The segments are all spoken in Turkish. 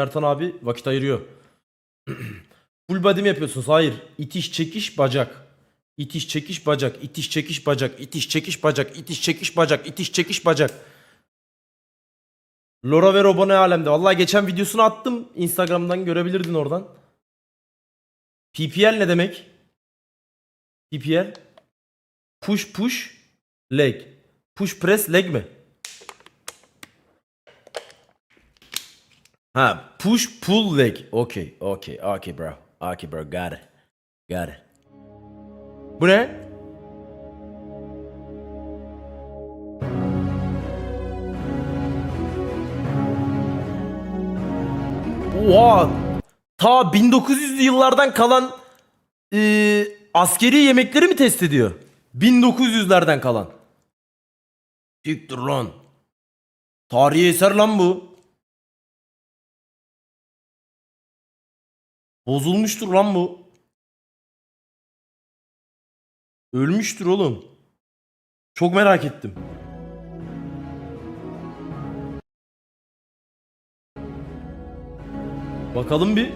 Ertan abi vakit ayırıyor. Full body mi yapıyorsunuz? Hayır. İtiş çekiş bacak. İtiş çekiş bacak. İtiş çekiş bacak. İtiş çekiş bacak. İtiş çekiş bacak. İtiş çekiş bacak. Lora ve Robo ne alemde? Vallahi geçen videosunu attım. Instagram'dan görebilirdin oradan. PPL ne demek? PPL. Push push leg. Push press leg mi? Ha, push pull leg. Okay, okay, okay bro. Okay bro, got it. Got it. Bu ne? Oha! Ta 1900'lü yıllardan kalan askeri yemekleri mi test ediyor? 1900'lerden kalan. Siktir lan. Tarihi eser lan bu. Bozulmuştur lan bu. Ölmüştür oğlum. Çok merak ettim. Bakalım bir.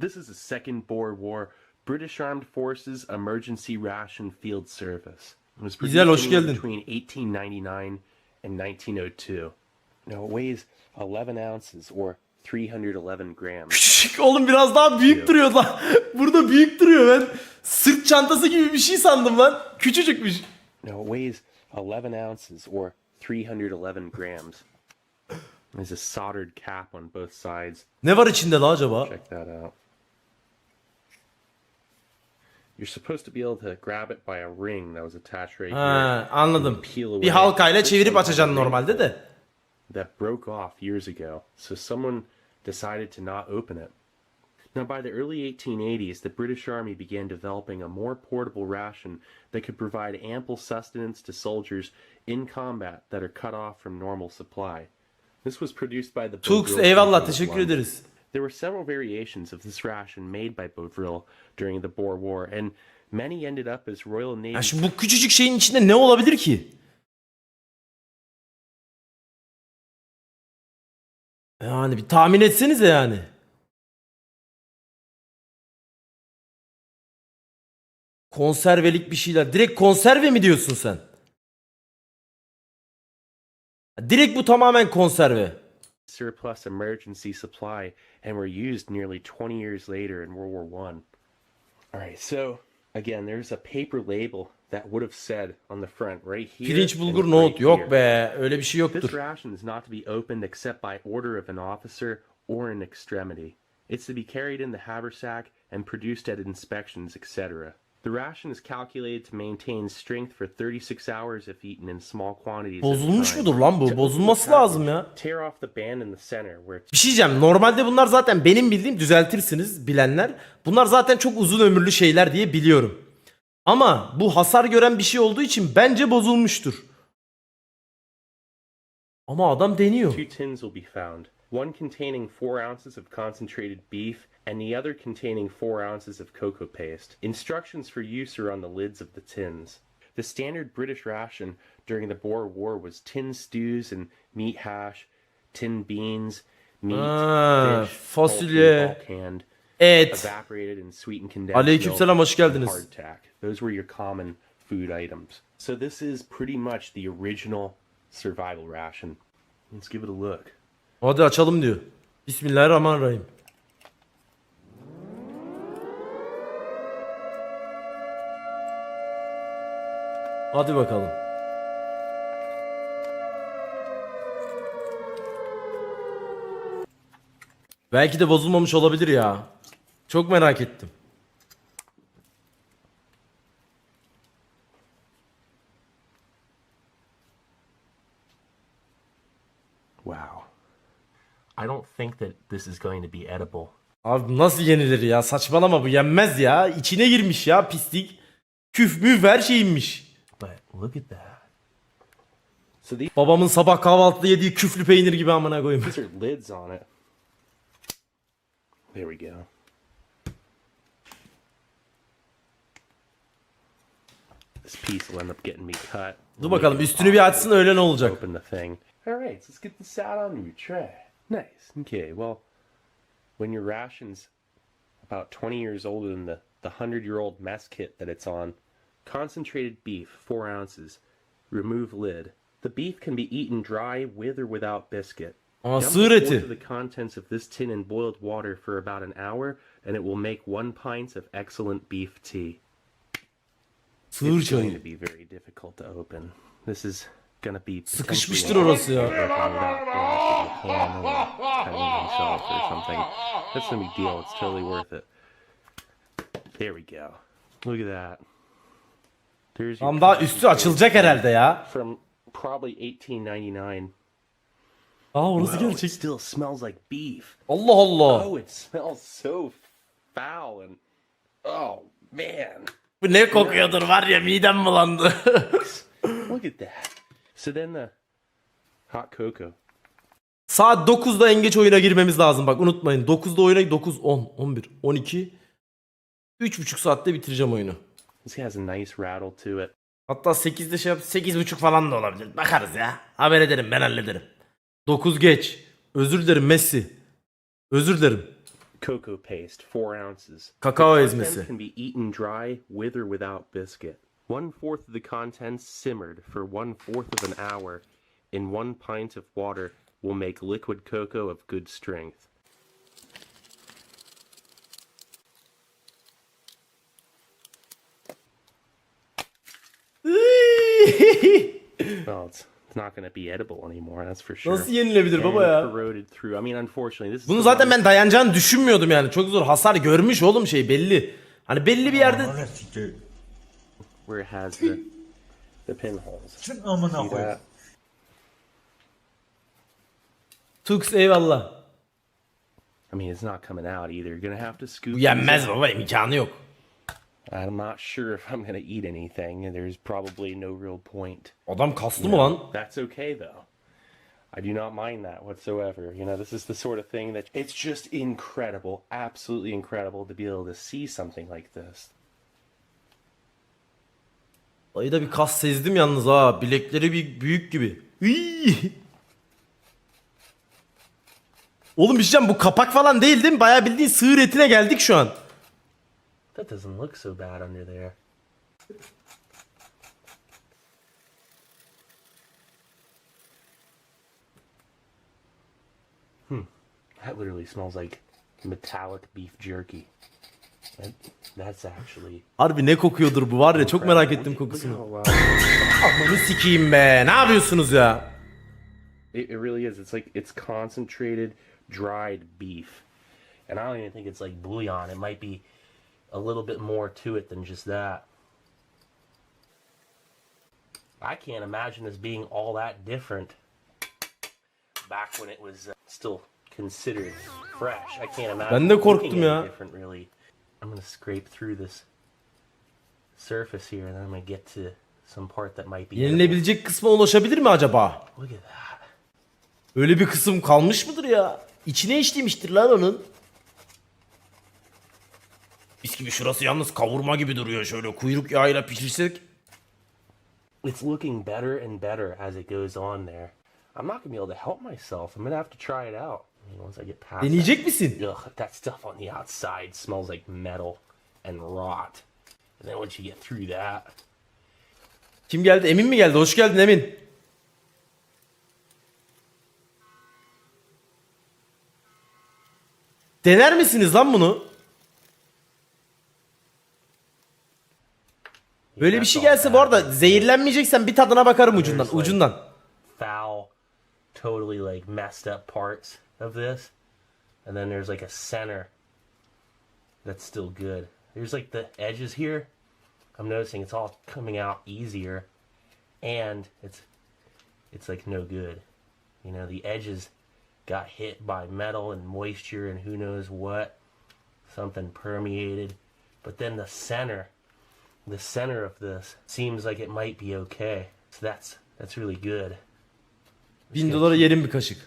This is the Second Boer War British Armed Forces Emergency Ration Field Service. It was Güzel, hoş produced geldin. between 1899 and 1902. Now it weighs 11 ounces or 311 grams. Küçük oğlum, biraz daha büyük duruyor lan. Burada büyük duruyor, ben sırt çantası gibi bir şey sandım lan. Küçücükmüş. Now it weighs 11 ounces or 311 grams. There's a soldered cap on both sides. Ne var içinde la acaba? Check that out. You're supposed to be able to grab it by a ring that was attached right Ha, here. anladım. Peel away. Bir halkayla çevirip This one açacaksın has a ring normalde de. that broke off years ago, so someone decided to not open it. Now, by the early 1880s, the British Army began developing a more portable ration that could provide ample sustenance to soldiers in combat that are cut off from normal supply. This was produced by the Tux Bovril eyvallah, Company of teşekkür London. ederiz. There were several variations of this ration made by Bovril during the Boer War, and many ended up as Royal Navy. Ya şimdi bu küçücük şeyin içinde ne olabilir ki? Yani bir tahmin etsenize yani. Konservelik bir şeyler. Direkt konserve mi diyorsun sen? Direkt bu tamamen konserve. Surplus emergency supply and were used nearly 20 years later in World War I. All right, so again, there's a paper label that would have said on the front right here. Pirinç and bulgur right nohut. Yok here. be, öyle bir şey This yoktur. ration is not to be opened except by order of an officer or an extremity. It's to be carried in the haversack and produced at inspections, etc. The ration is calculated to maintain strength for 36 hours if eaten in small quantities. at a Bozulmuş time. mudur lan bu? To open Bozulması the lazım package, ya. Tear off the band in the center where it's Bir şey diyeceğim. Normalde bunlar zaten benim bildiğim, düzeltirsiniz bilenler. Bunlar zaten çok uzun ömürlü şeyler diye biliyorum. Ama bu hasar gören bir şey olduğu için bence bozulmuştur. Ama adam deniyor. two tins will be found. One containing 4 ounces of concentrated beef and the other containing 4 ounces of cocoa paste. Instructions for use are on the lids of the tins. The standard British ration during the Boer War was tin stews and meat hash, tin beans, meat, fish, fasulye, poultry, all canned, et. evaporated and sweetened condensed Aleykümselam, hoş milk, and geldiniz. hardtack. Those were your common food items. So this is pretty much the original survival ration. Let's give it a look. Hadi açalım diyor. Bismillahirrahmanirrahim. Hadi bakalım. Belki de bozulmamış olabilir ya. Çok merak ettim. Wow. I don't think that this is going to be edible. Abi nasıl yenilir ya? Saçmalama, bu yenmez ya. İçine girmiş ya pislik. Küf müf her şey inmiş. But look at that. So these Babamın sabah kahvaltıda yediği küflü peynir gibi amına koyayım. are lids on it. There we go. This piece will end up getting me cut. Dur bakalım, üstünü bir açsın, öyle ne olacak? Open the thing. All right, so let's get this out on your tray. Nice. Okay, well, when your ration's about 20 years older than the 100-year-old mess kit that it's on, concentrated beef, 4 ounces. Remove lid. The beef can be eaten dry with or without biscuit. Aa, Dump sığır a eti. fourth of the contents of this tin in boiled water for about an hour, and it will make 1 pint of excellent beef tea. Sığır It's going çayı. to be very difficult to open. This is gonna be Sıkışmıştır orası ya. That's no big deal. It's totally worth it. There we go. Look at that. There's your Tam daha üstü açılacak herhalde ya. from probably 1899. Aa orası Wow, it gerçek. still smells like beef. Allah Allah. Oh, it smells so foul and oh man. Bu ne kokuyordur var ya, midem bulandı. Look at that. So then the hot cocoa. Saat 9'da en geç oyuna girmemiz lazım bak, unutmayın. 9'da oyuna 9, 10, 11, 12. 3,5 saatte bitireceğim oyunu. This has a nice rattle to it. Hatta 8'de şey yap, 8,5 falan da olabilir. Bakarız ya. Haber ederim, ben hallederim. 9 geç. Özür dilerim Messi. Özür dilerim. Cocoa paste, 4 ounces. Kakao The ezmesi. contents can be eaten dry with or without biscuit. 1/4 of the contents simmered for 1/4 of an hour in 1 pint of water will make liquid cocoa of good strength. Well, it's not going to be edible anymore, that's for sure. Nasıl yenilebilir baba And ya? corroded through. I mean, unfortunately, this is Bunu the zaten one- ben dayanacağını düşünmüyordum yani. Çok zor. Hasar görmüş oğlum, şey belli. Hani belli bir yerde. where it has the pinholes. Sen amına See koy. that? Tux eyvallah. I mean, it's not coming out either. You're gonna have to scoop. Bu these yenmez out. baba, imkanı yok. I'm not sure if I'm gonna eat anything. There's probably no real point. Adam kaslı mı lan? That's okay though. I do not mind that whatsoever. You know, this is the sort of thing that it's just incredible, absolutely incredible to be able to see something like this. Ayda bir kas sezdim yalnız ha. Bilekleri bir büyük gibi. Iiii. Oğlum bir şey diyeceğim, bu kapak falan değil değil mi? Bayağı bildiğin sığır etine geldik şu an. That doesn't look so bad under there. That literally smells like metallic beef jerky. That's actually... Harbi ne kokuyordur bu var ya, çok merak ettim Look at kokusunu. how, Amanı sikeyim be. Ne yapıyorsunuz ya? it really is. It's like it's concentrated dried beef. And I don't even think it's like bouillon. It might be a little bit more to it than just that. I can't imagine this being all that different back when it was still considered fresh. I can't imagine Ben de it korktum looking ya. any different really. I'm gonna scrape through this surface here and then I'm gonna get to some part that might be edible. Yenilebilecek kısma ulaşabilir mi acaba? Look at that. Öyle bir kısım kalmış mıdır ya? İçine işlemiştir lan onun. Mis gibi, şurası yalnız kavurma gibi duruyor, şöyle kuyruk yağıyla pişirsek. It's looking better and better as it goes on there. I'm not gonna be able to help myself. I'm gonna have to try it out. I mean, once I get past Deneyecek misin? that. Ugh, that stuff on the outside smells like metal and rot. And then once you get through that, Kim geldi? Emin mi geldi? Hoş geldin Emin. Dener misiniz lan bunu? Böyle bir şey gelse bu arada, zehirlenmeyeceksen bir tadına bakarım ucundan. Ucundan. foul, totally like messed up parts of this. And then there's like a center that's still good. There's like the edges here. I'm noticing it's all coming out easier. And it's like no good. You know, the edges got hit by metal and moisture and who knows what. Something permeated. But then the center of this seems like it might be okay. So that's really good. 1000 dolara yerim bir kaşık.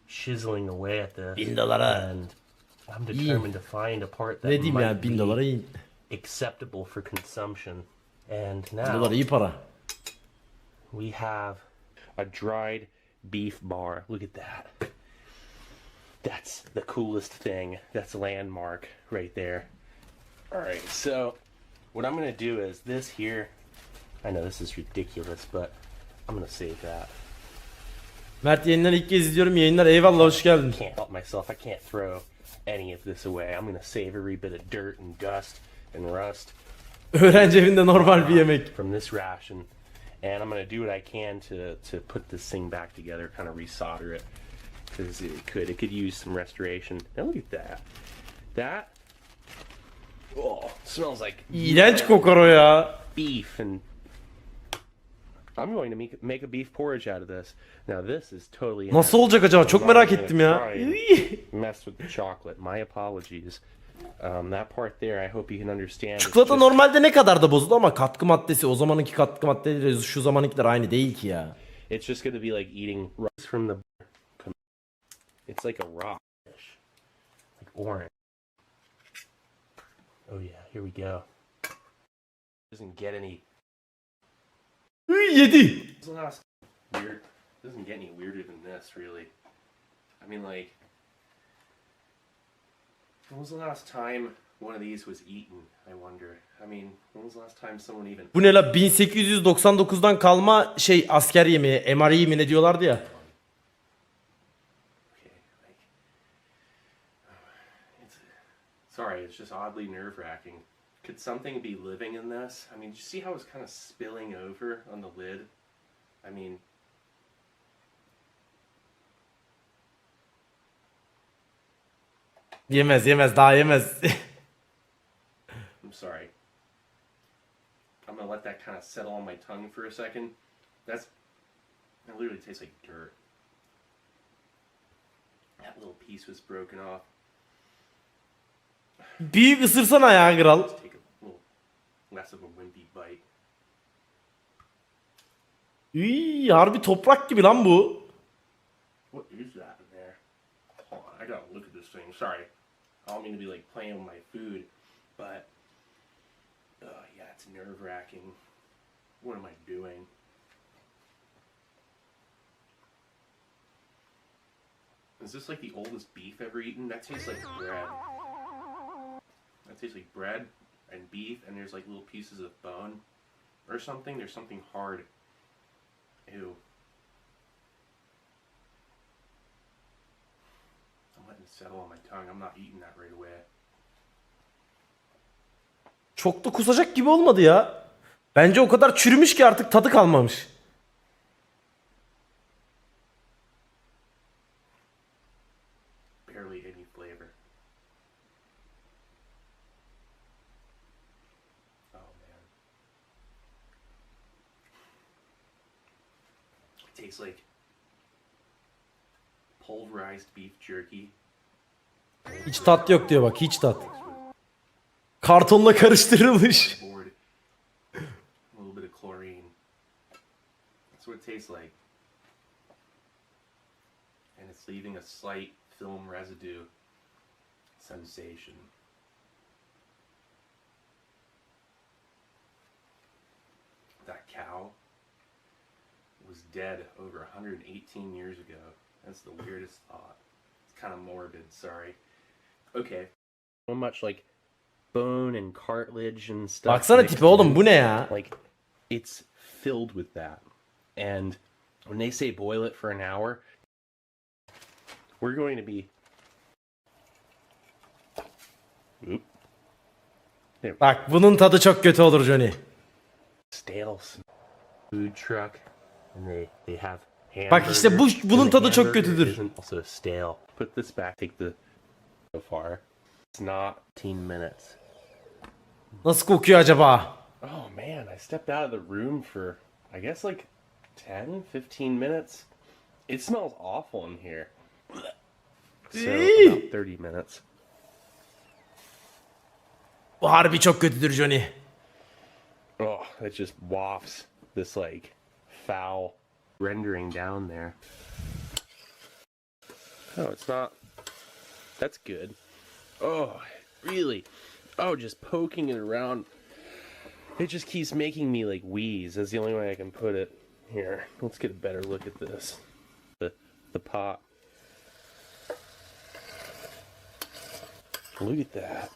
Chiseling away at this. 1000 dolara. And I'm determined to find a part that Ne diyeyim ya, might 1000 be dolara iyi. acceptable for consumption. And 1000 now dolar iyi para. we have a dried beef bar. Look at that. That's the coolest thing. That's a landmark right there. Alright, so what I'm going to do is this here. I know this is ridiculous, but I'm going to save that. Mert yayından ilk kez izliyorum. Yayınlar eyvallah, hoş geldin. I can't help myself. I can't throw any of this away. I'm going to save every bit of dirt and dust and rust. Öğrenci evinde normal bir yemek. From this ration. And I'm going to do what I can to put this thing back together, kind of resolder it. Because it could use some restoration. Now look at that. That, oh, smells like İğrenç kokar o ya. beef, and I'm going to make a beef porridge out of this. Now this is totally Nasıl olacak acaba? Çok merak ettim ya. Mess with the chocolate. My apologies. That part there, I hope you can understand. Çikolata normalde ne kadar da bozuldu ama katkı maddesi, o zamanınki katkı maddeleri şu zamanınkiler aynı değil ki ya. It's just going to be like eating rice from the. It's like a rock fish, like orange. Oh yeah, here we go. Doesn't get any. Yedi. Weird. Doesn't get any weirder than this, really. I mean, like, when was the last time one of these was eaten? I wonder. I mean, when was the last time someone even? Bu ne la, 1899'dan kalma şey asker yemeği, MRE mi ne diyorlardı ya. Sorry, it's just oddly nerve-wracking. Could something be living in this? I mean, did you see how it's kind of spilling over on the lid? I mean... Yemez daha yemez. I'm sorry. I'm gonna let that kind of settle on my tongue for a second. That literally tastes like dirt. That little piece was broken off. Büyük ısırsana ya kral. Let's take a little less of a wimpy bite. Harbi toprak gibi lan bu. What is that in there? Hold on, I gotta look at this thing. Sorry. I don't mean to be like playing with my food, but yeah, it's nerve-wracking. What am I doing? Is this like the oldest beef ever eaten? That tastes like bread. That tastes like bread and beef, and there's like little pieces of bone or something. There's something hard. Ew. I'm letting it settle on my tongue. I'm not eating that right away. Çok da kusacak gibi olmadı ya. Bence o kadar çürümüş ki artık tadı kalmamış. Barely any flavor. Oh man. It tastes like pulverized beef jerky. Hiç tat yok diyor bak, hiç tat. Kartonla karıştırılmış. A little bit of chlorine. That's what it tastes like. And it's leaving a slight film residue sensation. That cow was dead over 118 years ago. That's the weirdest thought. It's kind of morbid, sorry. Okay. So much like bone and cartilage and stuff. Baksana tipe oğlum, bu ne ya? Like, it's filled with that. And when they say boil it for an hour, we're going to be... Oop. There. Bak bunun tadı çok kötü olur Johnny. Stale food truck, and they have Bak işte bunun tadı çok kötüdür. Isn't also stale. Put this back. Take the so far. It's not 15 minutes. Nasıl kokuyor acaba? Oh man, I stepped out of the room for I guess like 10-15 minutes. It smells awful in here. So about 30 minutes. Bu harbi çok kötüdür Johnny. Oh, it just wafts this like foul rendering down there. Oh, it's not. That's good. Oh, really? Oh, just poking it around. It just keeps making me like wheeze. That's the only way I can put it. Here, let's get a better look at this. the pot. Look at that.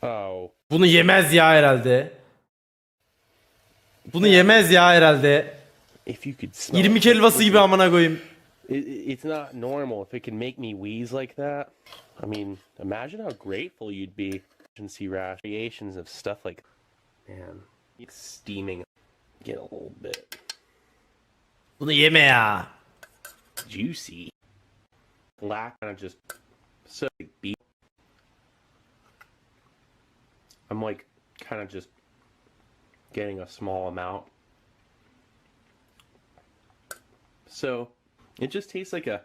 Oh. Bunu yemez ya herhalde. Bunu yemez ya herhalde. If you could smell 20 it. helvası gibi amına koyayım. It's not normal if it can make me wheeze like that. I mean, imagine how grateful you'd be to see variations of stuff like, man, it's steaming. Get a little bit Bunu yeme ya. juicy. Black kind of just so beef. I'm like kind of just getting a small amount. So it just tastes like a.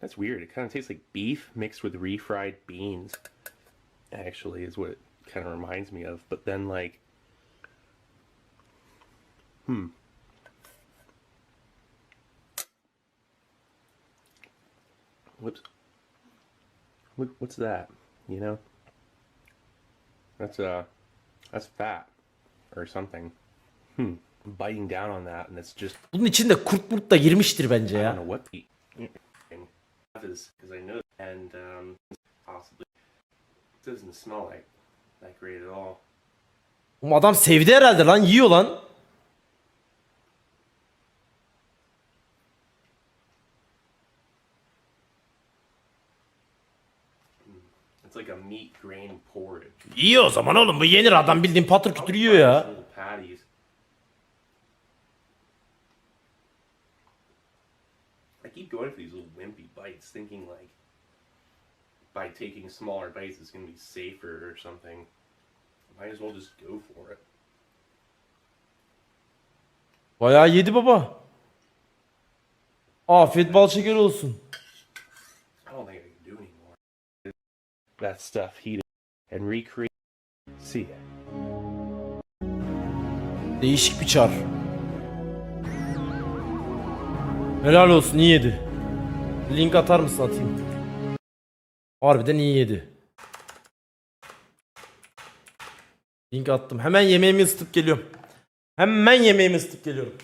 That's weird. It kind of tastes like beef mixed with refried beans. Actually, is what it kind of reminds me of. But then, like, whoops. What's that? You know? That's fat or something. I'm biting down on that, and it's just. Bunun içinde kurt murt da girmiştir bence I ya. don't know what the is because I know and possibly it doesn't smell like that great at all. Oğlum adam sevdi herhalde lan, yiyor lan. It's like a meat grain porridge. Yiyor o zaman oğlum, bu yenir, adam bildiğin patır kütür yiyor ya. Little patties. I keep going for these little wimpy bites, thinking like by taking smaller bites it's gonna be safer or something. Might as well just go for it. Bayağı yedi baba. Afiyet bal şeker olsun. I don't think I can do anymore. That stuff heated and recreate. See ya. Değişik bir çar. Helal olsun, iyi yedi. Link atar mısın, atayım. Harbiden iyi yedi. Link attım. Hemen yemeğimi ısıtıp geliyorum. Hemen yemeğimi ısıtıp geliyorum.